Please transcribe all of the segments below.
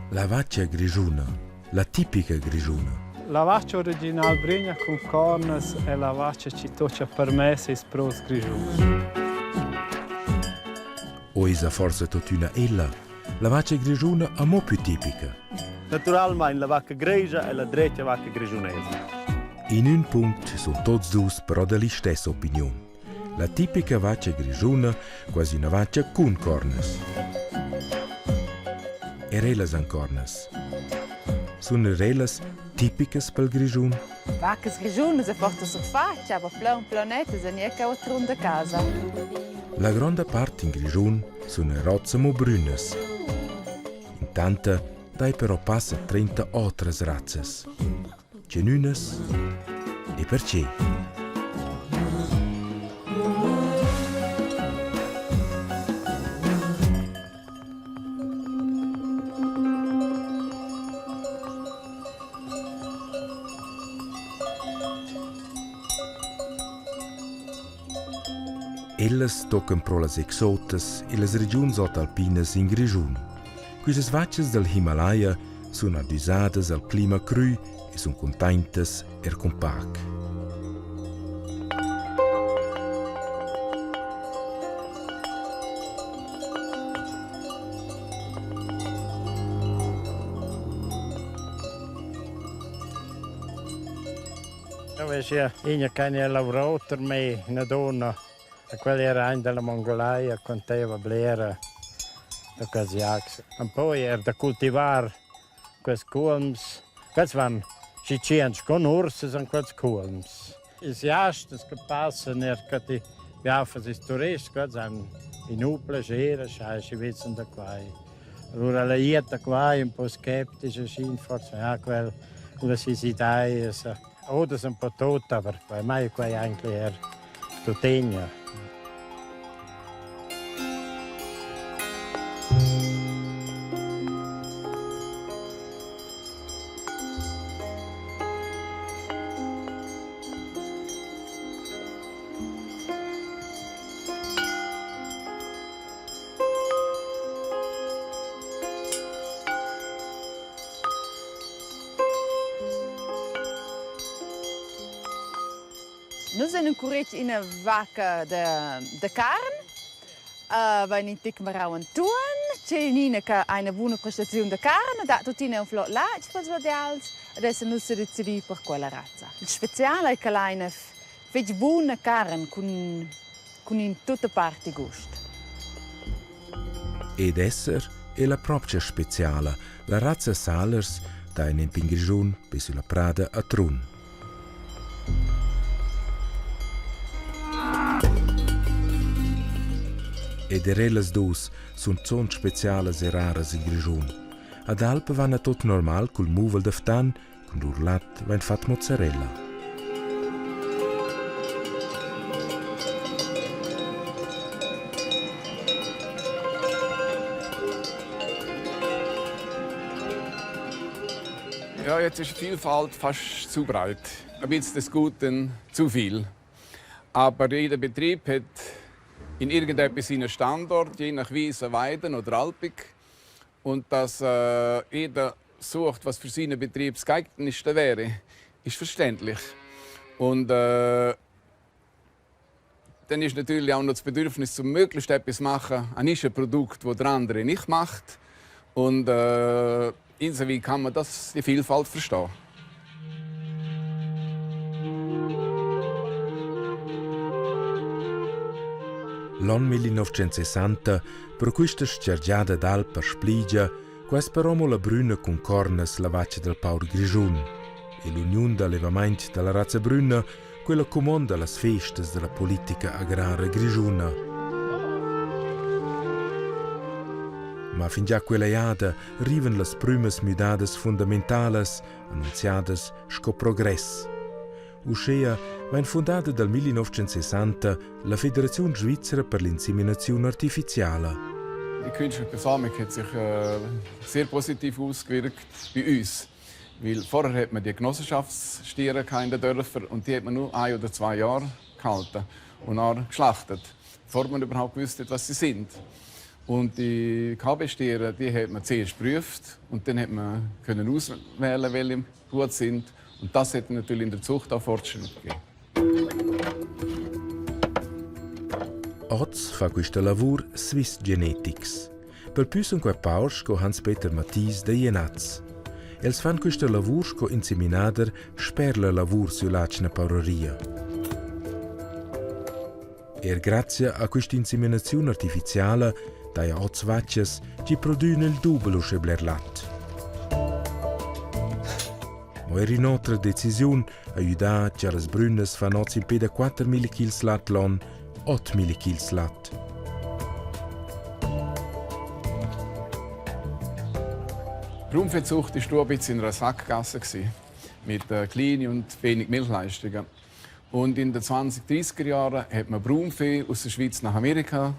La vaccia grigiuna, la tipica grigiuna. La vaccia originale bregna con cornes e la vaccia ci toccia per me se spros grigiuna. O isa forse totuna ella, la vaccia grigiuna è mo più tipica. Naturalmente la vacca grigia e la dritta vacca grigiunese. In un punto sono tutti dus però della stessa opinione. La tipica vaccia grigiuna, quasi una vaccia con cornes. E relas an cornes. Sono relas tipicas pel grigiun? Vacas grigiunas a forte surface, ma planetas e niente altro da casa. La grande parte in grigiun sono rozze mo brunes. Intanto, dai però passa 30 altre razze. Genuines e perché? Ellas toccano pro las exotas e las regions alpinas in grigiun. Queste vacces del Himalaya sono adusate al clima cru e sono contentes compact. Io ho lavorato per me, una donna. Quella era una della Mongolia, contava blera da Kazakh. E poi era da coltivare questi colms. Questi vanno ciccienti con ursi e questi colms. I giasti che passano erano che viaggiano i turisti, questi hanno in un piacere, si vedono da qua. Allora la gente qua è un po' scettica, forse quella si idee. Ora sono un po' tutta, perché mai qua anche era tutegna. Noi siamo in una vacca di carne, abbiamo intecmerato un tuon, c'è una buona prestazione di carne, da tutti un flot latte per gli altri, adesso noi siamo decisi per quella razza. Il speciale è che l'hanno fatto buona carne con in tutte parti gusto. Ed esser è la propria speciale, la razza Salers, da in Pingrigiun per sulla Prada a Trun. E de relas dus sunt zon specialas e raras in Grigiun. Ad Alp vanno tot normal col muvel d'aftan, con l'urlat vain fat mozzarella. Ja, jetzt ist die Vielfalt fast zu breit. Ein bisschen des Guten zu viel. Aber jeder Betrieb hat in irgendetwas seinen Standort, je nach Wiese, Weiden oder Alpig. Und dass jeder sucht, was für seinen Betrieb das geeignetste wäre, ist verständlich. Und dann ist natürlich auch noch das Bedürfnis, zum möglichst etwas zu machen, ein Nischenprodukt, das der andere nicht macht. Und insoweit kann man die Vielfalt verstehen. L'anno 1960, per questa scergiata d'Alpa spligia, questa però la bruna con cornes la vaccia del Paul Grigiun e l'unione d'allevamento della razza bruna, quella comanda le feste della politica agraria grigiuna. Ma fin già quella iada arrivano le prime mudades fondamentali annunziate sco progress. Uscea Venne fondata dal 1960 la Federazione Svizzera per l'Inseminazione Artificiale. Die künstliche Besamung hat sich sehr positiv ausgewirkt bei uns. Weil vorher hat man die Genossenschaftsstiere in den Dörfern und die hat man nur 1 oder 2 Jahre gehalten und dann geschlachtet, bevor man überhaupt gewusst hat, was sie sind. Und die KB-Stiere, die hat man zuerst geprüft und dann hat man können auswählen, welche gut sind. Und das hat natürlich in der Zucht auch Fortschritt gegeben. Oggi fa questo lavoro Swiss Genetics. Per più sono quei paurs con Hans-Peter Mathies de Jenatz. Els fan questo lavoro con inseminader sperla lavoro sull'acna paureria. Grazie a questa inseminazione artificiale, dai oggi vaccias, ci producono il doppio scebler lat. Ma era un'altra decisione aiutare che le brunnes fanno oggi in 4.000 kg lat l'anno, 8.000 kg lat. Die Braunviehzucht war ein bisschen in einer Sackgasse mit kleinen und wenig Milchleistungen. Und in den 20-30er Jahren hat man Braunvieh aus der Schweiz nach Amerika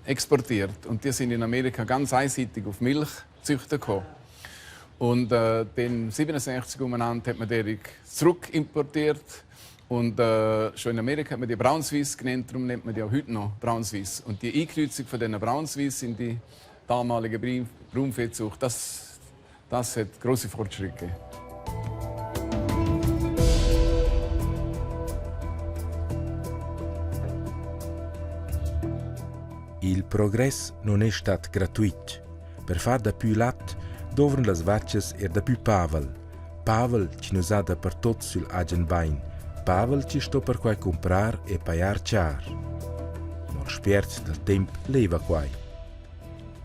exportiert. Und die sind in Amerika ganz einseitig auf Milchzüchter gekommen. Und dann 1967 umeinander hat man die zurück importiert. Und schon in Amerika hat man die Braunschweisse genannt, darum nennt man die auch heute noch Braunschweisse. Und die Einkreuzung von diesen Braunschweisse in die damalige Braunviehzucht, das hat grosse Fortschritte gegeben. Il progresso non è stato gratuito. Per far da più latte, dovranno le vacche da più pavel. Pavel ci non sa da per tutto sul Agenbein. Pavel ci sto per quai comprar e pagare car. Ma spert del tempo leva quai.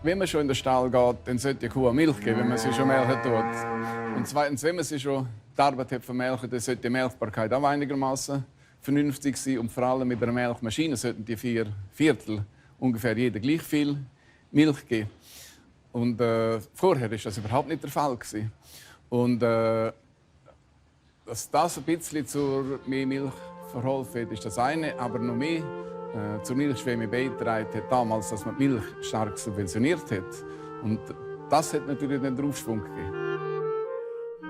Wenn man schon in den Stall geht, dann sollte die Kuh Milch geben, wenn man sie schon melken tut. Und zweitens, wenn man sie schon die Arbeit hat vermelken, dann sollte die Melkbarkeit auch einigermaßen vernünftig sein. Und vor allem mit einer Melkmaschine sollten die 4 Viertel ungefähr jeder gleich viel Milch geben. Und vorher war das überhaupt nicht der Fall. Und dass das ein bisschen zur mehr Milch verholfen hat, ist das eine. Aber noch mehr zur Milchschwemme beigetragen hat damals, dass man die Milch stark subventioniert hat. Und das hat natürlich den Aufschwung gegeben.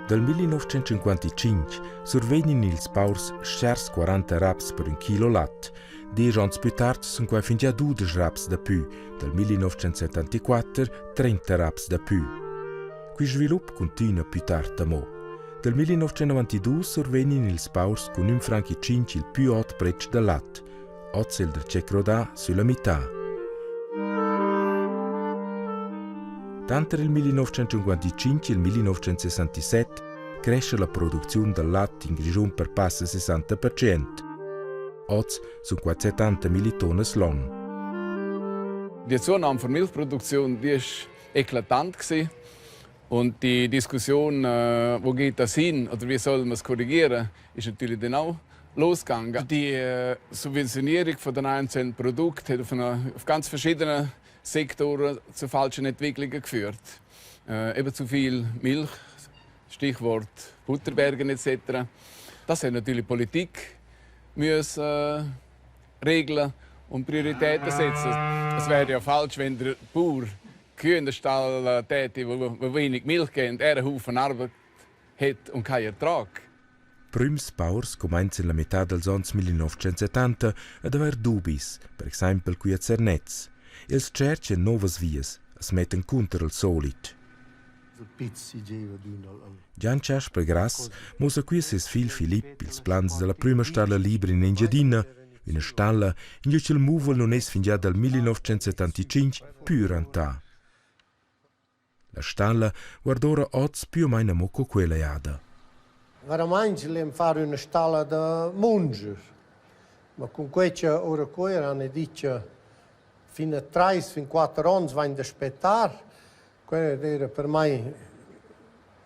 Dal 1955 survegnan ils paurs schers 40 raps per un kilo lat. 10 ans più tard sono qua fin già 12 raps da più. Dal 1974 30 raps da più. Qui sviluppo continua più tardi mo. Dal 1992 survegnan ils paurs con 1,5 franchi il più alto prezzo del lat. Oggi il del Cecrodà sulla metà. Tanto nel 1955 e il 1967 cresce la produzione del latte in Grigion per passa il 60%. Oggi sono qua 70.000 tonne l'anno. Die Zunahme der Milchproduktion war eklatant. Und die Diskussion, wo geht das hin oder wie soll man es korrigieren, ist natürlich dann auch losgegangen. Die Subventionierung der einzelnen Produkte hat auf ganz verschiedenen Sektoren zu falschen Entwicklungen geführt. Eben zu viel Milch, Stichwort Butterbergen etc. Das hat natürlich die Politik müssen regeln und Prioritäten setzen. Es wäre ja falsch, wenn der Bauer Kühe in den Stall täte, die wenig Milch geben, er einen Haufen Arbeit hat und keinen Ertrag. Prims paurs cominciano la metà dels anys 1970 ad aver dubis, per esempio qui a Zernez. Els cercano novas vias, es metten contro il solit. Gian Cias per Gras mosa qui ses fil Filip ils plans della prima stalla libera in Engiadina, una stalla in cui il muvel non es fin già dal 1975 più rantà. La stalla guardora oggi più o meno moco quella iada. Veramente volevamo fare una stalla da munger, ma con questa ora qui hanno detto fino a 3-4 anni vanno ad aspettare. Quello era per me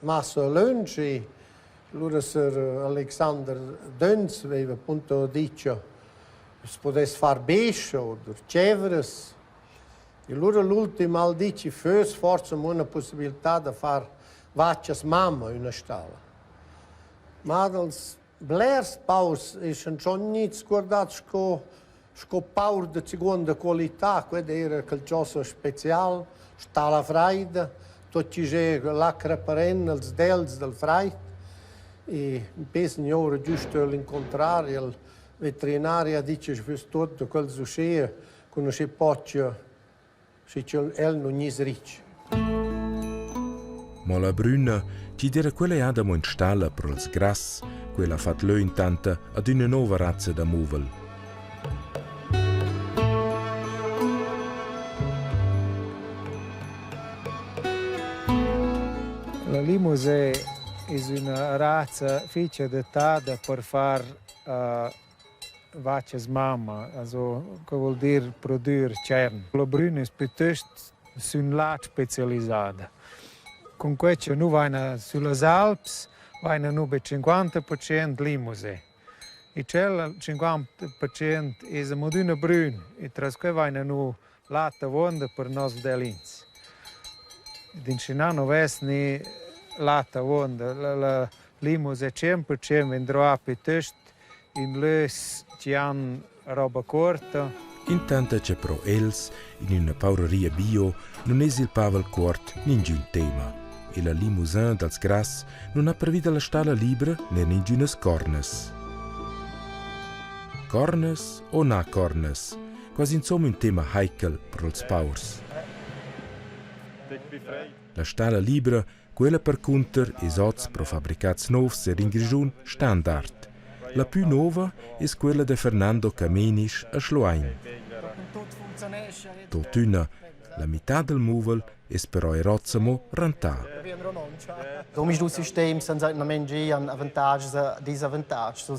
massa lunch e allora Sir Alexander Döns aveva appunto detto che si potesse fare besce o ceveres. E allora l'ultimo al dice forse una possibilità di fare vaccias mamma in una stalla. Ma Blers paus sono ogni guardati con paur di seconda qualità, questo era qualcosa speciale, stalla freida, tutti c'è l'acqua perenne, i dels del freid. E penso ora giusto l'incontrare, il veterinario dice che tutto quel succede, conosce poco, se non è ricco. Ma la bruna, ci dire quella Adamo in stalla per il gras, quella ha fatto lui intanto ad una nuova razza da muvel. La Limousin è una razza fiche adattata per fare vacche mamma, also, che vuol dire produrre cerne. La bruna è piuttosto su un lato specializzata. Con questo noi vanno sulle Alpi, vanno per 50% Limousin. E quel 50% è una bruna, e tra cui vanno latte vonda per nos delins. Din Cinano vesni latte vonda, la Limousin 100% vendrà piuttosto in lös che hanno roba corta. Intanto c'è pro els, in una paureria bio, non è il pavel quart ningun tema. E la Limousin dels gras non ha previda la stalla libera né ningunas cornes. Cornes o na cornes? Quasi insomma un tema heikel per els paurs. La stalla libera, quella per conter esots pro fabbricats novs ed in Grigiun standard. La più nuova è quella di Fernando Kamenisch a Schluain. Totuna, la metà del muvel è però erozzamo rantà. Come il sistema hanno vantaggi e disvantaggi.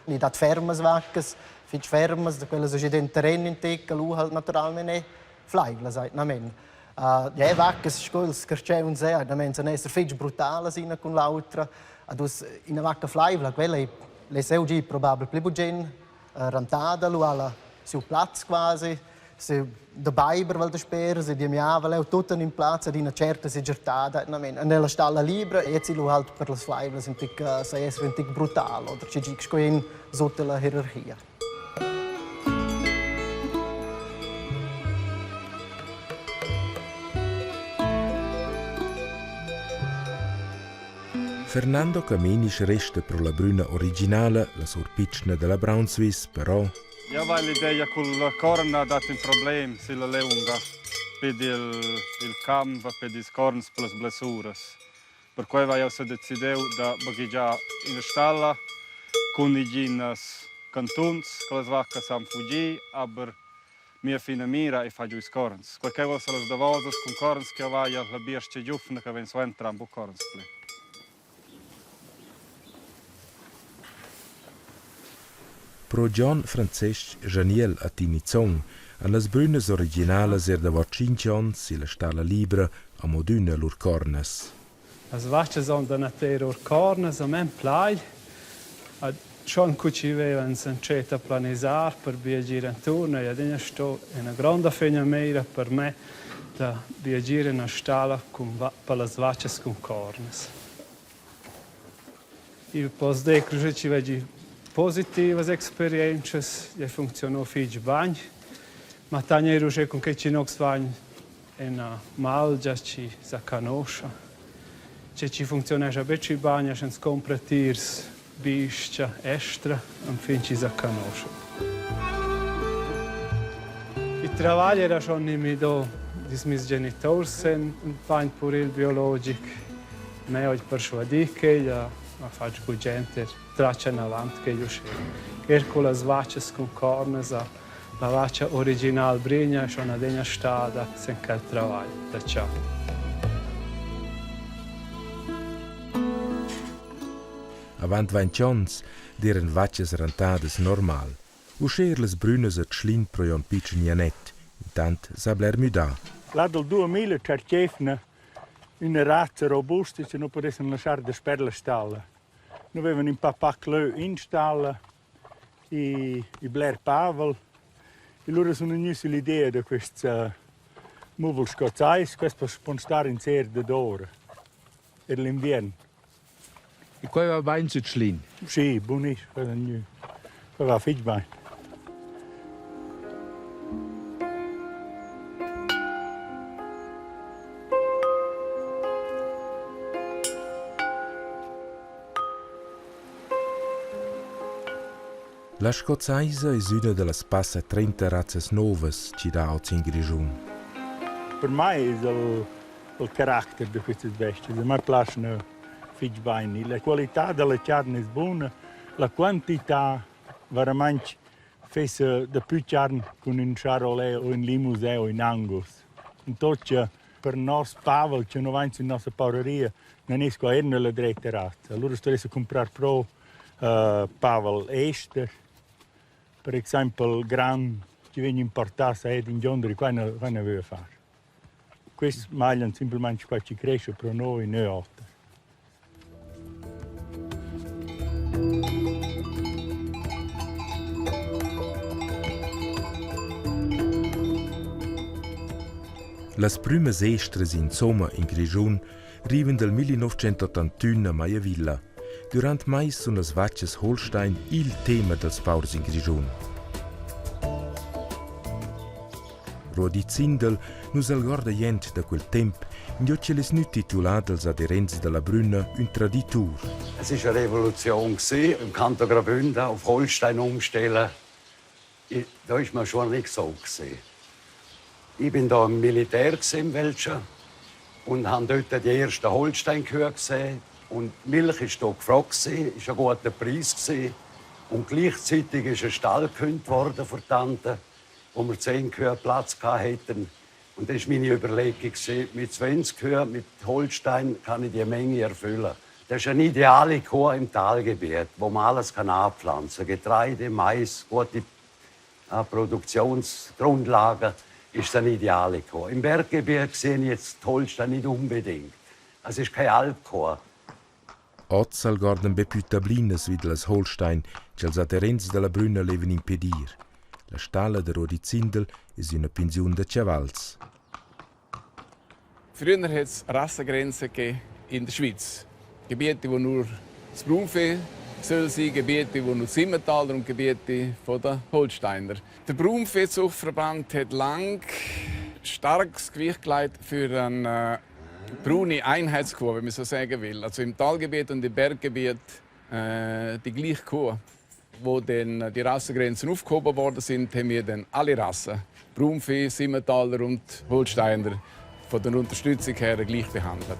Li dat fermas vacas, fitch fermas, da quelle che in terreno in te, che lui naturalmente flaivla, sai, namen. Le vacas, scuols, carcevun se, namen, sono essere fitch brutale sina con l'altra. Adus in una vacca flaivla, quella le seu probabile più bugen rantada, lu alla su platz quasi. Se da Biber vuol sperare, se di mia vuole tutto in piazza di una certa seggertata, nella stalla libera e si lo halt per le flaivle se essere un brutale, o ci dici che sotto la gerarchia. Fernando Kamenisch resta per la bruna originale, la sorpicna della Brown Swiss, però Io avevo l'idea che la corna ha dato un problema sulla lunga per il campo, per le corna per le blessure. Per cui io ho deciso di bagaggiare in la stalla con i cantoni che le vacche sanno fuggire, ma mia fine mira e faccio i corna. Qualche volta le davose con corna che avevo la biascia giuffna che vengono entrambi i corna. pro John Francesc Janiel a Tinizong, a las brunas originales da 5 ans e la stalla libera a moduna lur cornes. As vacce sono da natura lur cornes, a me plai. Schon cuci vevan sanceta planisar per viaggiare intorno e adesso sto in una grande fenamera per me da viaggiare in una stalla per le vacce con cornes. Il posso dire che ci vedi positive esperienze, che funzionano fino bene, ma tante cose con che ci non si fanno in malgia ci si conosce. Ci funziona già bene bene, ci si compra tirs, biscia, estra, e fin ci si conosce. Il lavoro era già in me di miei genitori, un po' pure il biologico, me ho persuadito che ma faccio con gente traccia in avanti che io scelgo. Con le vacce con cornes, la vaccia originale brigna è una degna strada senza il lavoro. Da ciao. Avant 20 ans diren vacces rentades normal. Uscer les brunes et schlin pro jon pitchen janet. Intant sabler müda. Là del 2000 cercevna una razza robusta che non potessero lasciare da per la stalla. Noi avevamo un papà in stalla, i Blair Pavel, e loro sono venuti l'idea di questo muvel scozzese, questo può stare in serra d'ora, per l'inverno. E qua va bene su Schlin? Sì, buonissimo, qua va figlio bene. La Scozzaisa è una delle spasse 30 razze nuove che dà oggi in Grigion. Per me è il carattere di queste bestie. A me piacciono figlio bene. La qualità della carne è buona, la quantità veramente fa da più carne con un Charolais o un Limousin o un Angus. Intanto per noi Pavel, che non vanno in nostra paureria, non è la dritta razza. Allora sto a comprare pro Pavel Ester, per esempio il gran che viene importato in Giondri, qua non aveva fare. Questi magliano semplicemente qua ci cresce per noi e altri. Le prime estres in Somma in Grigion arrivano dal 1981 a Maiavilla. Durant mai sono le vacces Holstein il tema dels paurs in Grigion. Rodi Zindel nus algorda jent da quel temp, in che les nu titulati als aderents della Brünna un traditur. Es war eine Revolution, im Kanton Graubünden auf Holstein umstellen. Da war man schon nicht so. Ich war da im Militär im Welschen und habe dort die ersten Holstein-Kühe gesehen. Und die Milch war hier gefragt, es war ein guter Preis. Und gleichzeitig ist ein Stall gekündigt worden für die Tante, wo wir 10 Kühe Platz hatten. Und das war meine Überlegung. Mit 20 Kühen, mit Holstein, kann ich die Menge erfüllen. Das ist eine ideale Kuh im Talgebiet, wo man alles anpflanzen kann. Getreide, Mais, gute Produktionsgrundlagen. Ist eine ideale Kuh. Im Berggebiet sehe ich jetzt die Holstein nicht unbedingt. Es ist keine Alpkuh. Oggi algordan be più tablinas vid las Holstein, che els aderents della Brünna leven impedir. La stalla de Rodi Zindel ist una pension de Chavals. Früher hat es Rassengrenzen in der Schweiz. Gebiete, wo nur das Braunvieh soll sein, Gebiete, wo nur Simmentaler und Gebiete von den Holsteiner. Der Braunviehzuchtverband hat lang starkes Gewicht gelegt für eine braune Einheitskuh, wenn man so sagen will. Also im Talgebiet und im Berggebiet die gleiche Kuh. Wo dann die Rassengrenzen aufgehoben worden sind, haben wir dann alle Rassen, Braunvieh, Simmentaler und Holsteiner, von der Unterstützung her gleich behandelt.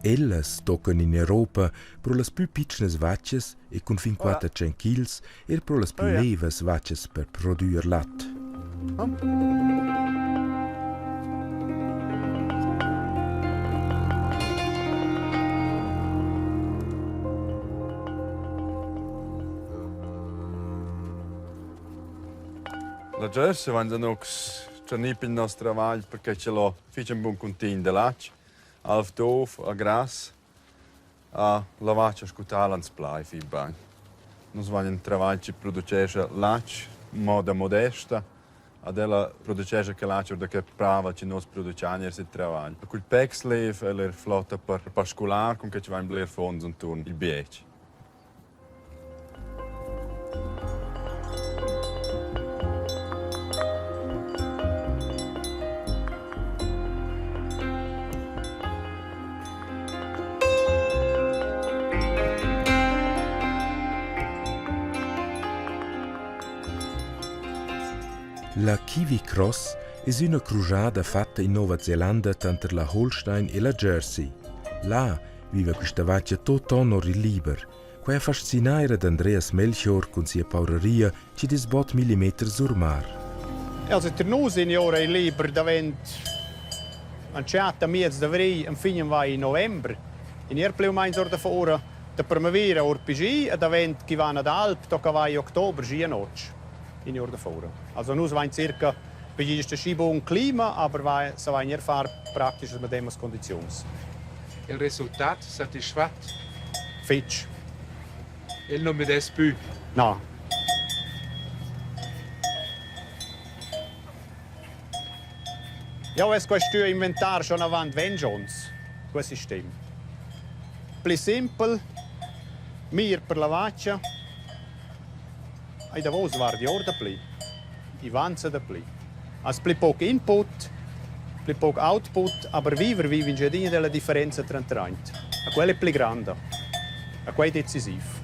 Elles toccano in Europa pro las più piccines vacces e con fin 400 kg e pro las più leves vacces per produrre latte. La Jersey vanno nog c'è il nostro lavoro perché ce l'ho faccio un buon contin de latte, alf doof, a gras, a lavaggio scutale ans plai fi bang. Nos vanno un lavoro che produce latte in modo modesta, ad ella produce che latte da che prava che nos produciamo il lavoro. Quel pexlev è la flotta per pascolare con che ci vanno bler fonds intorno il biec. La Kiwi Cross è una crociata fatta in Nuova Zelanda tra la Holstein e la Jersey. Là vive questa vaccia tutto onor il liber. Qua fascinaire d'Andreas Melchior con sia paureria ci disbot millimetri sul mar. Also der Nus in Jahre il liber davent an ciata miez d'avrei in fine vai in novembre. In erpleu meins or davor da primavera or pigi e davent chi van ad Alp tocca vai ottober gi noc. In Jahr davor. Also nus vain circa bei jeder Schiebung Klima, aber so vain erfahr praktisch mit dem Konditions. Il risultato soddisfatto? Fitch. Il nome des più? No. Ja, questo inventare schon avanti 20 anni, questo sistema. Più semplice, mir per la vaccia, e da voi guardi ora da più, i vanza da più. Als più poco input, più poco output, ma viver in giardino della differenza tra trent. A quello è più grande, a quello è decisivo.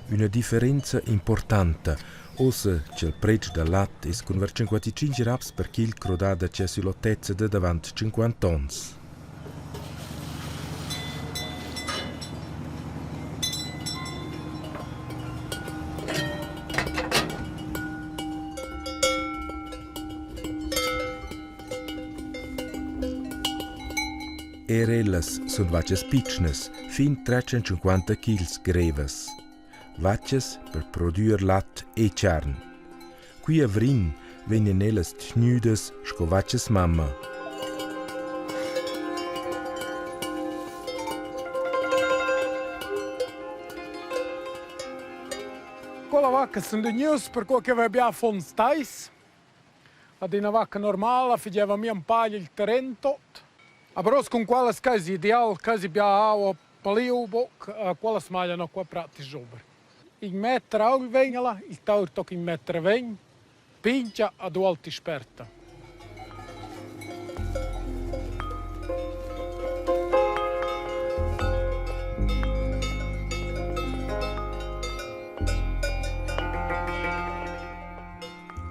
Una differenza importante, ossa che il prezzo del latte è con 55 raps per chil crodata c'è sull'altezza da davanti 50 anni. Ellas sono vacces piccines, fin 350 kg greves. Vacces per produrre latte e carne. Qui a Vrin vengono ellas tnudes sco vacces mamma. Quella vacca sono news per quello che abbiamo fatto stais. Ad una vacca normale faceva un paio il Trento. A bros con quella casi ideal, casi abbiamo palio boc, quella smagliano qua pratici over. In mettere al vengala, il taur tocca in mettere veng, pincia a due alti sperta.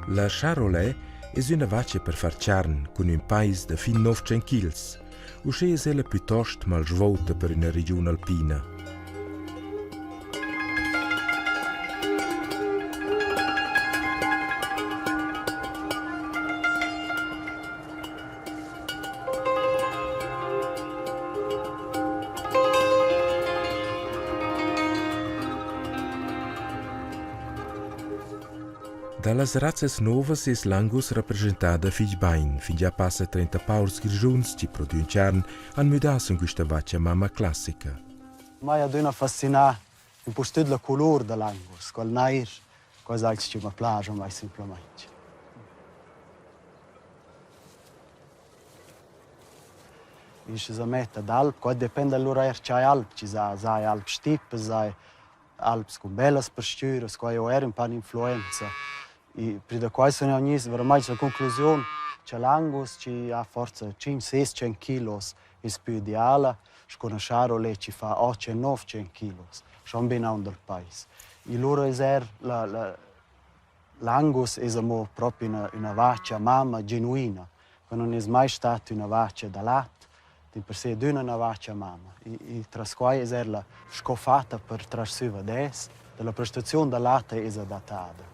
La Charolais è una vaccia per far carne con un paese da fin 900 kg. Uscì è ella piuttosto mal svolta per una regione alpina. Dallas razze novas es l'Angus rappresentada fich bain, fin già passa 30 paurs grigiuns ci produin carn, han mudas in questa vaccia mamma classica. Mi ha duna fascinà in postud la color dell'Angus, quel nair, cosa altro ci mi piace mai semplicemente. In questa meta d'Alp, qua dipende dall'ora c'è Alp, ci sono Alp stippe, Alps con belle posture, qua io ero un po' di influenza. E per da qua sono ogni veramente la conclusione che l'Angus ci ha forza 500-600 kg è più ideale, con la Charolais ci fa 800-900 kg, sono ben un del paese. E loro l'Angus è proprio una vaccia mamma genuina, che non è mai stata una vaccia da latte, di per sé è una vaccia mamma. E tra qua è la scoffata per trassuva adesso, della prestazione da latte è adattata.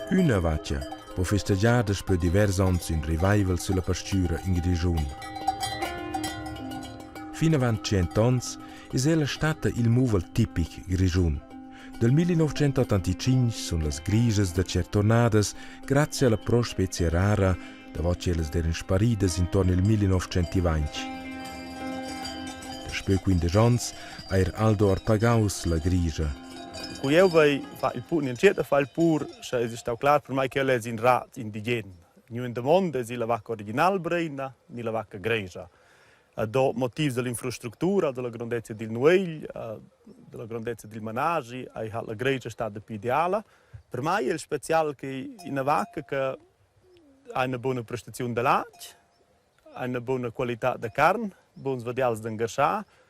Una vaccia può festeggiare per diversi anni un revival sulla pastura in Grigion. Fino avanti 100 anni è ella stata il movel tipico Grigion. Dal 1985 sono le grigias da certonadas grazie alla prospecie rara, da voce elles erano sparite intorno al 1920. Da spö 15 anni era Aldo Arpagaus la grigia. Eu vai fa il pur, in certa fa il pur, se è stato chiaro per me che è un rat indigeno. Non in mondo è la vacca originale breina, né la vacca gregia. Do motivi dell'infrastruttura, della grandezza del nuoil, della grandezza del menage, la gregia è stata più ideale. Per me è il speciale che una vacca che ha una buona prestazione di latte, ha una buona qualità di carne, buoni vediali di ingrasciare.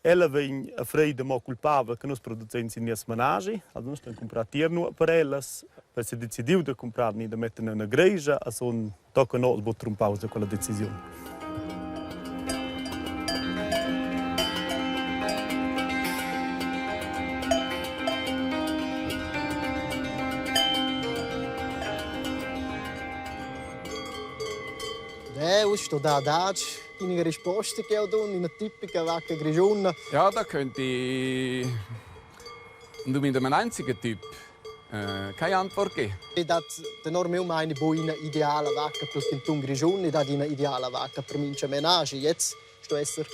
Ella viene a freida mo culpava che nos produziamo in nies menage, allora noi stiamo comprando tierno per ellas, per se decidiu di comprare da mettere nella gregia, a son tocca no il botrum pausa quella decisione. Sto da daci, in una risposta che ho dato, in una tipica vacca grigiona. Ja, da könnte ich... Du bist ein einziger Typ. Keine Antwort geben. Das ist enorm eine buona ideale vacca per il canton Grigion e da una ideale vacca per mince menage. Jetzt sto essere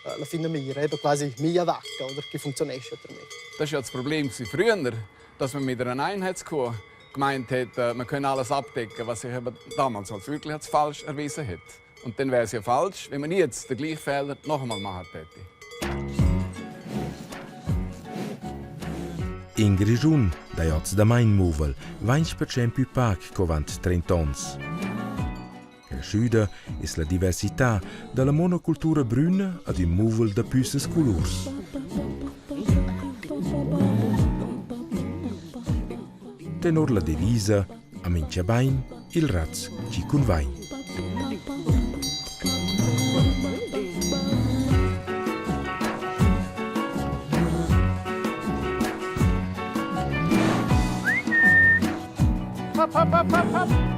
la fine mira, eben quasi mia vacca, oder che funziona per me. Das war ja das Problem früher, dass man mit einer Einheitskuh gemeint hat, man könne alles abdecken, was sich aber damals als wirklich als falsch erwiesen hat. Und dann wäre es ja falsch, wenn man jetzt den gleichen Fehler noch einmal machen hätte. In Grigiun, da jots da main movel, 20% più pac covant 30 ans. Cresciuda is la diversità dalla monocultura bruna ad un movel da püsses colors. Tenor la devisa, a mincia bain, il raz ci convain. Hop, hop, hop, hop, hop.